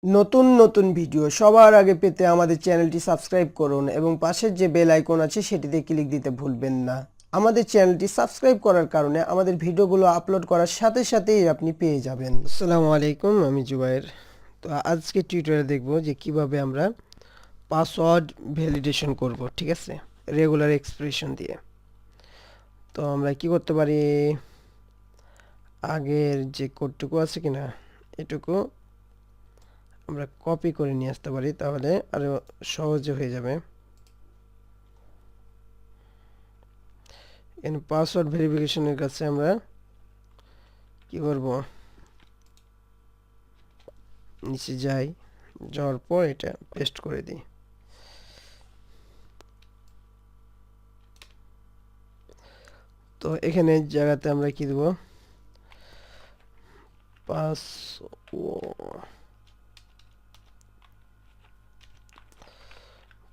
নতুন নতুন ভিডিও সবার আগে পেতে আমাদের চ্যানেলটি সাবস্ক্রাইব করুন এবং পাশের যে বেল আইকন আছে সেটিতে ক্লিক দিতে ভুলবেন না। আমাদের চ্যানেলটি সাবস্ক্রাইব করার কারণে আমাদের ভিডিওগুলো আপলোড করার সাথে সাথেই আপনি পেয়ে যাবেন। আসসালামু আলাইকুম, আমি জুবাইর। তো আজকে টিউটোরিয়ালে দেখব যে কিভাবে আমরা পাসওয়ার্ড ভ্যালিডেশন করব, ঠিক আছে, রেগুলার এক্সপ্রেশন দিয়ে। তো আমরা কি করতে পারি, আগের যে কোডটুকু আছে কিনা এটুকু আমরা কপি করে নিয়ে আসতে পারি, তাহলে আরো সহজে হয়ে যাবে। এখানে পাসওয়ার্ড ভেরিফিকেশনের কাছে আমরা কি করব, নিচে যাওয়ার পর এটা পেস্ট করে দিই। তো এখানে জায়গাতে আমরা কি দেব,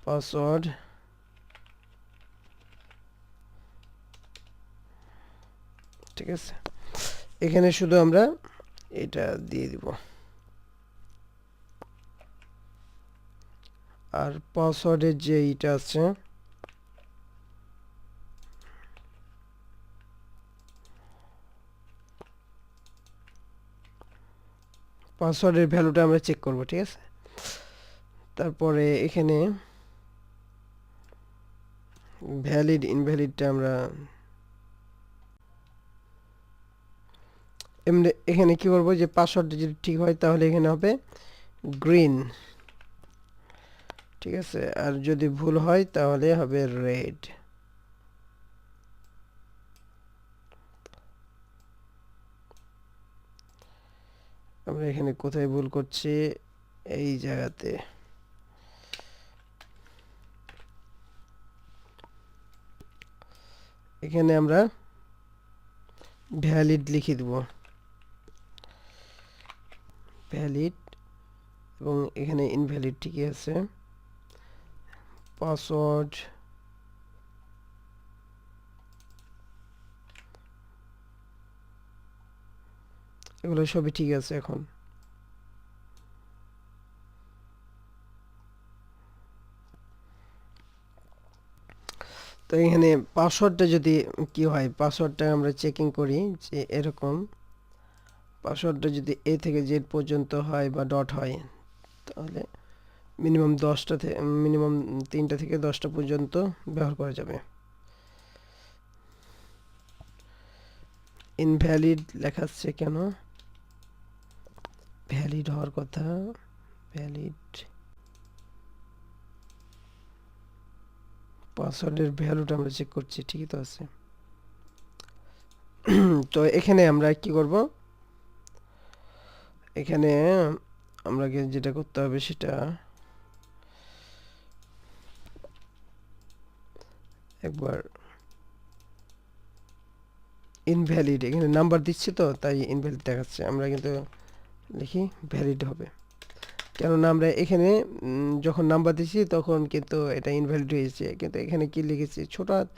পাসওয়ার্ড ঠিক আছে, এখানে শুধু আমরা এটা দিয়ে দিব। আর পাসওয়ার্ডের যে এটা আছে, পাসওয়ার্ডের ভ্যালুটা আমরা চেক করব, ঠিক আছে। তারপরে এখানে ভ্যালিড ইনভ্যালিডটা আমরা এমনি এখানে কি করব, যে পাসওয়ার্ডটা যদি ঠিক হয় তাহলে এখানে হবে গ্রিন, ঠিক আছে, আর যদি ভুল হয় তাহলে হবে রেড। আমরা এখানে কোথায় ভুল করছি, এই জায়গাতে। এখানে আমরা ভ্যালিড লিখে দেব, ভ্যালিড, এবং এখানে ইনভ্যালিড ঠিকই আছে। পাসওয়ার্ড এগুলো সবই ঠিক আছে। এখন তো এখানে পাসওয়ার্ডটা যদি কি হয়, পাসওয়ার্ডটা আমরা চেকিং করি যে এরকম পাসওয়ার্ডটা যদি এ থেকে জেড পর্যন্ত হয় বা ডট হয়, তাহলে মিনিমাম 3টা থেকে 10টা পর্যন্ত ব্যবহার করা যাবে। ইনভ্যালিড লেখাচ্ছে কেন, ভ্যালিড হওয়ার কথা, ভ্যালিড। পাসওয়ার্ডের ভ্যালুটা আমরা চেক করছি, ঠিকই তো আছে। তো এখানে আমরা কি করব, এখানে আমরা যেটা করতে হবে সেটা একবার ইনভ্যালিড, এখানে নাম্বার দিচ্ছি তো তাই ইনভ্যালিড দেখাচ্ছে, আমরা কিন্তু লিখি ভ্যালিড হবে। কেননা আমরা এখানে যখন নাম্বার দিচ্ছি তখন কিন্তু এটা ইনভ্যালিড হয়েছে, কিন্তু এখানে কি লিখেছি, ছোট হাত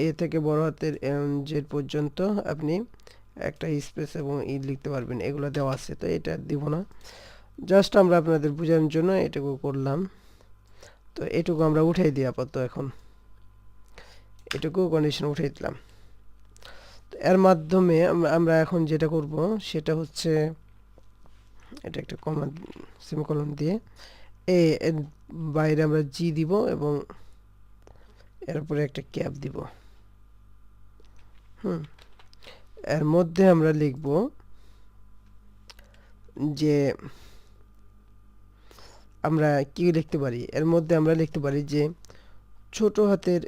এ থেকে বড় হাতের জেড পর্যন্ত আপনি একটা স্পেস এবং লিখতে পারবেন, এগুলো দেওয়া আছে, তো এটা দিব না, জাস্ট আমরা আপনাদের বোঝানোর জন্য এটুকু করলাম। তো এটুকু আমরা উঠাই দিই আপাতত, এখন এটুকু কন্ডিশন উঠাই দিলাম। এর মাধ্যমে আমরা এখন যেটা করব সেটা হচ্ছে, এটা একটা কমা সেমিকোলন দিয়ে এর বাইরে আমরা জি দিব এবং এর উপরে একটা ক্যাপ দিব। এর মধ্যে আমরা লিখব যে আমরা কি লিখতে পারি, এর মধ্যে আমরা লিখতে পারি যে ছোট হাতের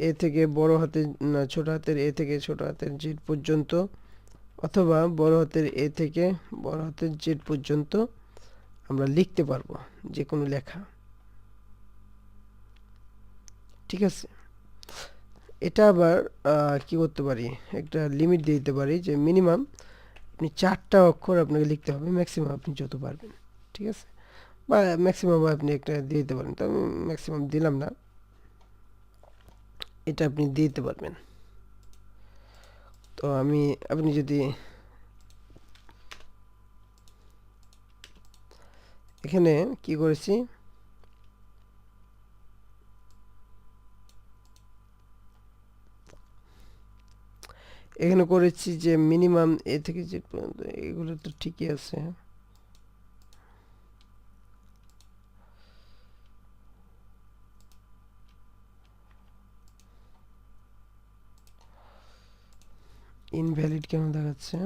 এ থেকে বড় হাতের, না, ছোট হাতের এ থেকে ছোট হাতের জেড পর্যন্ত, অথবা বড় হাতের এ থেকে বড় হাতের জেড পর্যন্ত আমরা লিখতে পারবো যে কোনো লেখা, ঠিক আছে। এটা আবার কি করতে পারি, একটা লিমিট দিয়ে দিতে পারি যে মিনিমাম আপনি 4টা অক্ষর আপনাকে লিখতে হবে, ম্যাক্সিমাম আপনি যত পারবেন, ঠিক আছে, বা ম্যাক্সিমাম আপনি একটা দিয়ে দিতে পারেন, তো আমি ম্যাক্সিমাম দিলাম না, এটা আপনি দিয়ে দিতে পারবেন। তো আপনি যদি এখানে কি করেছি, এখানে করেছি যে মিনিমাম এ থেকে জেড পর্যন্ত, এগুলো তো ঠিকই আছে। ইনভ্যালিড কেন দেখাচ্ছে,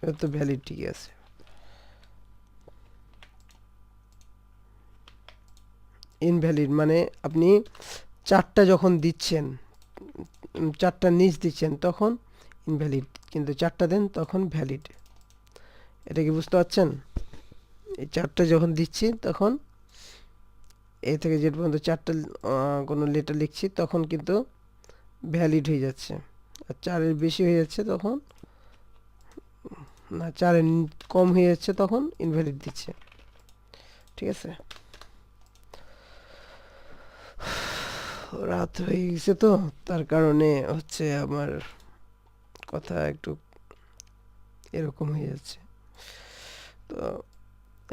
এটা তো ভ্যালিড ঠিকই আছে। ইনভ্যালিড মানে আপনি চারটা যখন দিচ্ছেন, চারটা নিচ দিচ্ছেন তখন ইনভ্যালিড, কিন্তু চারটা দেন তখন ভ্যালিড। এটা কি বুঝতে পারছেন? এই চারটা যখন দিচ্ছি তখন এ থেকে জেড পর্যন্ত চারটা কোনো লেটার লিখছি তখন কিন্তু ভ্যালিড হয়ে যাচ্ছে, আর চারের বেশি হয়ে যাচ্ছে তখন, না চারের কম হয়ে যাচ্ছে তখন ইনভ্যালিড দিচ্ছে। ঠিক আছে, রাত হয়ে গেছে তো তার কারণে হচ্ছে আমার কথা একটু এরকম হয়ে যাচ্ছে, তো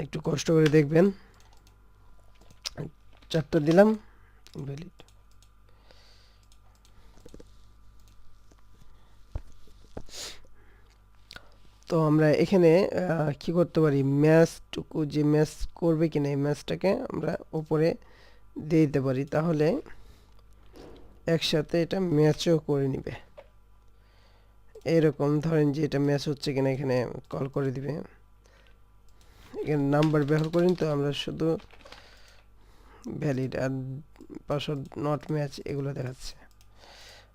একটু কষ্ট করে দেখবেন। চারটা দিলাম ইনভ্যালিড। তো আমরা এখানে কি করতে পারি, ম্যাচটুকু যে ম্যাচ করবে কিনা এই ম্যাচটাকে আমরা উপরে দিয়ে দিতে পারি, তাহলে একসাথে এটা ম্যাচও করে নিবে। এরকম ধরেন যে এটা ম্যাচ হচ্ছে কিনা এখানে কল করে দিবে। এখানে নাম্বার ব্যবহার করি তো আমরা, শুধু ভ্যালিড আর পাসওয়ার্ড নট ম্যাচ এগুলো দেখাচ্ছে।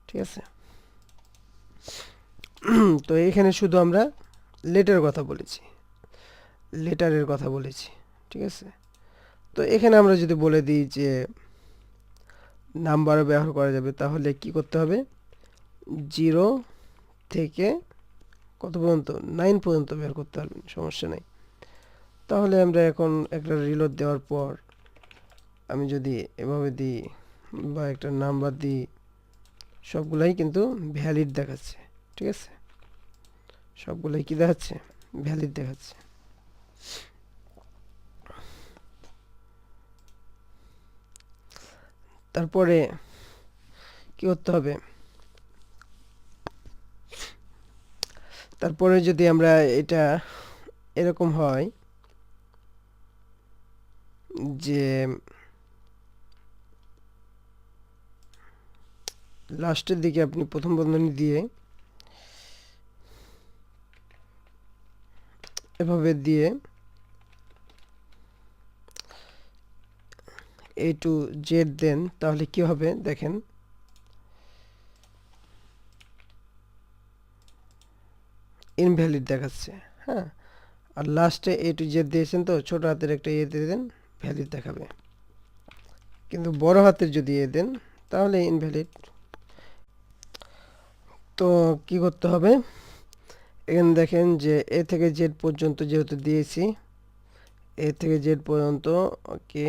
ঠিক আছে, তো এখানে শুধু আমরা লেটারের কথা বলেছি, লেটারের কথা বলেছি। ঠিক আছে, তো এখানে আমরা যদি বলে দিই যে নাম্বারও ব্যবহার করা যাবে, তাহলে কি করতে হবে, 0 থেকে কত পর্যন্ত, 9 পর্যন্ত ব্যবহার করতে পারবেন, সমস্যা নেই। তাহলে আমরা এখন একটা রিলোড দেওয়ার পর আমি যদি এভাবে দিই বা একটা নাম্বার দিই, সবগুলাই কিন্তু ভ্যালিড দেখাচ্ছে। ঠিক আছে, সবগুলাই কি দেখাচ্ছে, ভ্যালিড দেখাচ্ছে। তারপরে কি করতে হবে, তারপরে যদি আমরা এটা এরকম হয় যে লাস্টের দিকে আপনি প্রথম বন্ধনী দিয়ে এভাবে দিয়ে A to Z দেন, তাহলে কি হবে দেখেন, ইনভ্যালিড দেখাচ্ছে। হ্যাঁ, আর লাস্টে A to Z দিয়েছেন তো ছোট হাতের একটা এ দিয়ে দেন, ভ্যালিড দেখাবে। কিন্তু বড় হাতের যদি এ দেন তাহলে ইনভ্যালিড। তো কি করতে হবে, এখানে দেখেন যে এ থেকে জেড পর্যন্ত যেহেতু দিয়েছি, এ থেকে জেড পর্যন্ত ওকে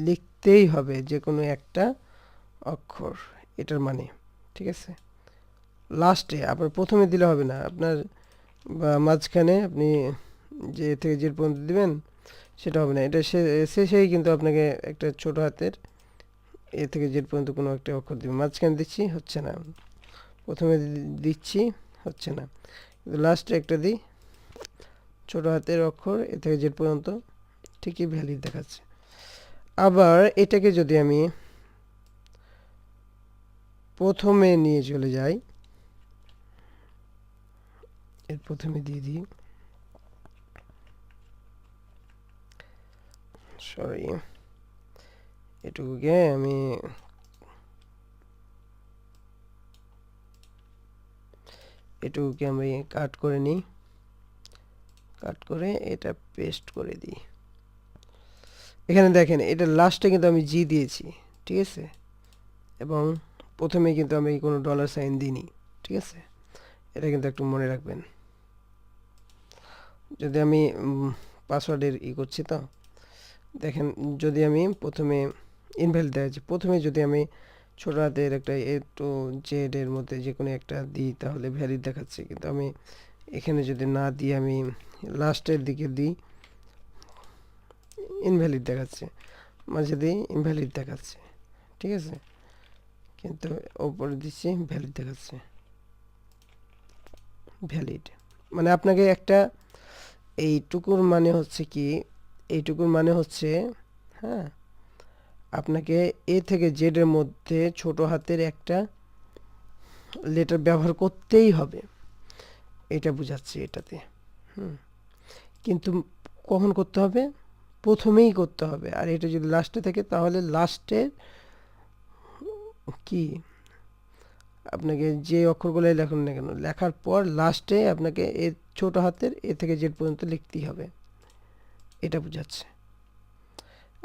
লিখতেই হবে যে কোনো একটা অক্ষর, এটার মানে। ঠিক আছে, লাস্টে আবার প্রথমে দিলে হবে না আপনার, বা মাঝখানে আপনি যে এ থেকে জেড পর্যন্ত দিবেন সেটা হবে না, এটা শেষেই কিন্তু আপনাকে একটা ছোট হাতের এ থেকে জেড পর্যন্ত কোনো একটা অক্ষর দিবেন। মাঝখানে দিচ্ছি হচ্ছে না, প্রথমে দিচ্ছি হচ্ছে না, কিন্তু লাস্টে একটা দিই ছোট হাতের অক্ষর এ থেকে জেড পর্যন্ত, ঠিকই ভ্যালিড দেখাচ্ছে। আবার এটাকে যদি আমি প্রথমে নিয়ে চলে যাই, এর প্রথমে দিয়ে দিই, সরি এটুকুকে আমি কাট করে নিই, কাট করে এটা পেস্ট করে দিই। এখানে দেখেন এটা লাস্টে কিন্তু আমি জি দিয়েছি। ঠিক আছে, এবং প্রথমে কিন্তু আমি কোনো ডলার সাইন দিইনি। ঠিক আছে, এটা কিন্তু একটু মনে রাখবেন। যদি আমি পাসওয়ার্ডের করছি তো দেখেন, যদি আমি প্রথমে ইনভ্যালিড দেখাচ্ছি, প্রথমে যদি আমি ছোট হাতের একটা এ টু জেড এর মধ্যে যে কোনো একটা দিই তাহলে ভ্যালিড দেখাচ্ছে, কিন্তু আমি এখানে যদি না দিই, আমি লাস্টের দিকে দিই, ইনভ্যালিড দেখাচ্ছে, মাঝে দিই ইনভ্যালিড দেখাচ্ছে, ঠিক আছে, কিন্তু ওপরে দিচ্ছি ভ্যালিড দেখাচ্ছে, ভ্যালিড। মানে আপনাকে একটা এইটুকুর মানে হচ্ছে কি, এইটুকুর মানে হচ্ছে, হ্যাঁ, আপনাকে এ থেকে জেড এর মধ্যে ছোট হাতের একটা লেটার ব্যবহার করতেই হবে, এটা বোঝাচ্ছে এটাতে। কিন্তু কখন করতে হবে? প্রথমেই করতে হবে। আর এটা যদি লাস্টে থাকে তাহলে লাস্টের কি, আপনাকে যে অক্ষরগুলোই লেখুন না কেন, লেখার পর লাস্টে আপনাকে এ ছোট হাতের এ থেকে জেড পর্যন্ত লিখতেই হবে, এটা বোঝাচ্ছে।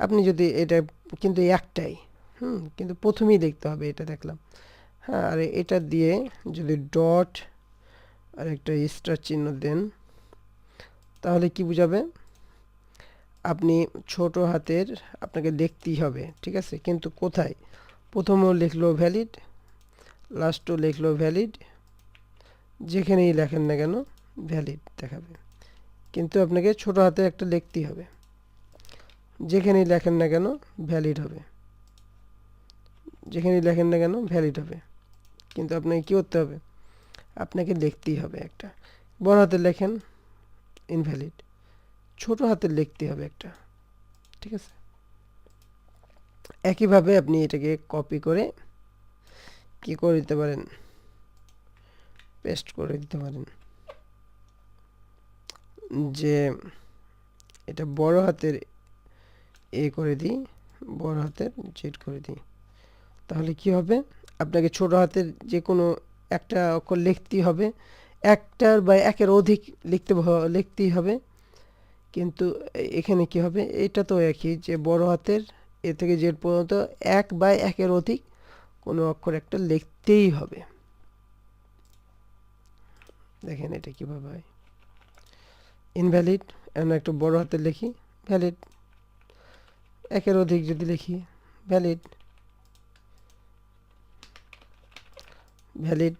আপনি যদি এটা, কিন্তু একটাই, কিন্তু প্রথমেই লিখতে হবে, এটা দেখলাম। হ্যাঁ, আর এটা দিয়ে যদি ডট আর একটা স্টার চিহ্ন দেন, তাহলে কি বোঝাবে? আপনি ছোট হাতের আপনাকে লিখতেই হবে, ঠিক আছে, কিন্তু কোথায়? প্রথমেও লিখলো ভ্যালিড, লাস্টও লিখলো ভ্যালিড, যেখানেই লেখেন না কেন ভ্যালিড দেখাবে, কিন্তু আপনাকে ছোট হাতে একটা লিখতেই হবে, যেখানেই লেখেন না কেন ভ্যালিড হবে, যেখানেই লেখেন না কেন ভ্যালিড হবে, কিন্তু আপনাকে কি করতে হবে? আপনাকে লিখতেই হবে একটা। বড় হাতে লেখেন ইনভ্যালিড, ছোট হাতে লিখতে হবে একটা, ঠিক আছে। একইভাবে আপনি এটাকে কপি করে কি করে দিতে পারেন, পেস্ট করে দিতে পারেন, যে এটা বড় হাতের এ করে দিই, বড় হাতের জেড করে দিই, তাহলে কি হবে? আপনাকে ছোট হাতের যে কোনো একটা অক্ষর লিখতেই হবে, একটার বা একের অধিক লিখতেই হবে, কিন্তু এখানে কি হবে? এটা তো একই, যে বড় হাতের এ থেকে জেড পর্যন্ত এক বা একের অধিক কোনো অক্ষর একটা লিখতেই হবে। দেখেন এটা কিভাবে হয়, ইনভ্যালিড, এমন একটা বড় হাতে লিখি ভ্যালিড, একের অধিক যদি লিখি ভ্যালিড, ভ্যালিড,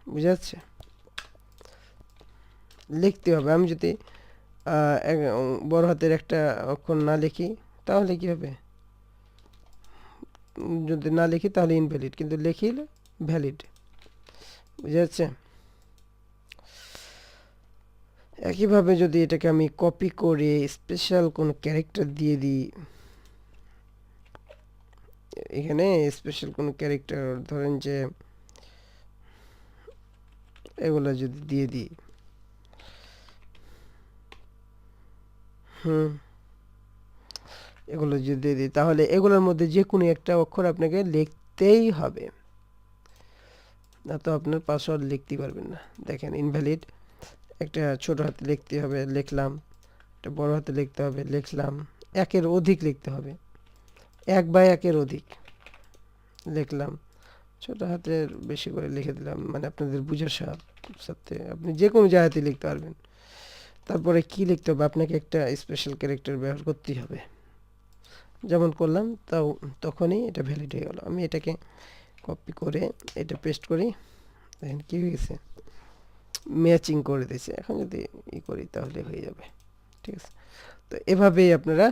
বুঝা যাচ্ছে? লিখতে হবে। আমি যদি বড় হাতের একটা অক্ষর না লিখি তাহলে কি হবে? যদি না লিখি তাহলে ইনভ্যালিড, কিন্তু লিখিলে ভ্যালিড, বুঝা যাচ্ছে? একইভাবে যদি এটাকে আমি কপি করে স্পেশাল কোনো ক্যারেক্টার দিয়ে দিই, এখানে স্পেশাল কোনো ক্যারেক্টার ধরেন যে এগুলো যদি দিয়ে দিই, এগুলো যদি দিয়ে দিই, তাহলে এগুলোর মধ্যে যে কোনো একটা অক্ষর আপনাকে লিখতেই হবে, না তো আপনার পাসওয়ার্ড লিখতে পারবেন না। দেখেন ইনভ্যালিড, একটা ছোট হাতে লিখতে হবে, লিখলাম, একটা বড় হাতে লিখতে হবে, লিখলাম, একের অধিক লিখতে হবে, এক বা একের অধিক লিখলাম, ছোট হাতের বেশি করে লিখে দিলাম, মানে আপনাদের বুঝার সাথে আপনি যে কোনো জায়গাতে লিখতে পারবেন। তারপরে কি লিখতে হবে? আপনাকে একটা স্পেশাল ক্যারেক্টার ব্যবহার করতেই হবে, যেমন করলাম, তাও তখনই এটা ভ্যালিড হয়ে গেল। আমি এটাকে কপি করে এটা পেস্ট করি, দেখেন কি হয়ে গেছে, ম্যাচিং করে দিয়েছে। এখন যদি ই করি তাহলে হয়ে যাবে, ঠিক আছে। তো এভাবেই আপনারা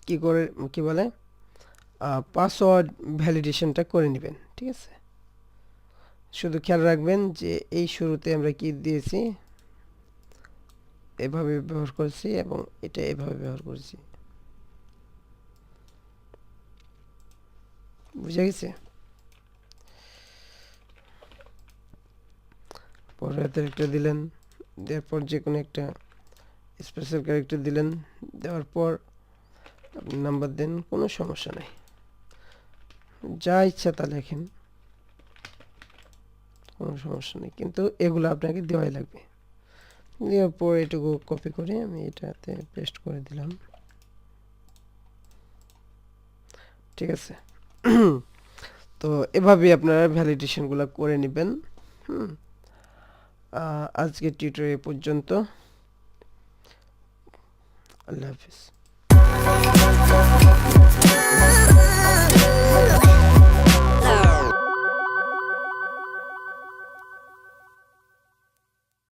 কি করে, কি বলে, পাসওয়ার্ড ভ্যালিডেশনটা করে নেবেন, ঠিক আছে। শুধু খেয়াল রাখবেন যে এই শুরুতে আমরা কি দিয়েছি, এভাবে ব্যবহার করেছি এবং এটা এভাবে ব্যবহার করেছি, বুঝা গেছে? পরের হাতের একটা দিলেন, দেওয়ার পর যে কোনো একটা স্পেশাল ক্যারেক্টার দিলেন, দেওয়ার পর আপনি নাম্বার দেন, কোনো সমস্যা নাই, যা ইচ্ছা তা লেখেন, কোনো সমস্যা নেই, কিন্তু এগুলো আপনাকে দেওয়াই লাগবে। দেওয়ার পর এটুকু কপি করে আমি এটাতে পেস্ট করে দিলাম, ঠিক আছে। তো এভাবেই আপনারা ভ্যালিডেশনগুলো করে নেবেন। আজকের টিউটোরিয়াল পর্যন্ত। আল্লাহ হাফিজ।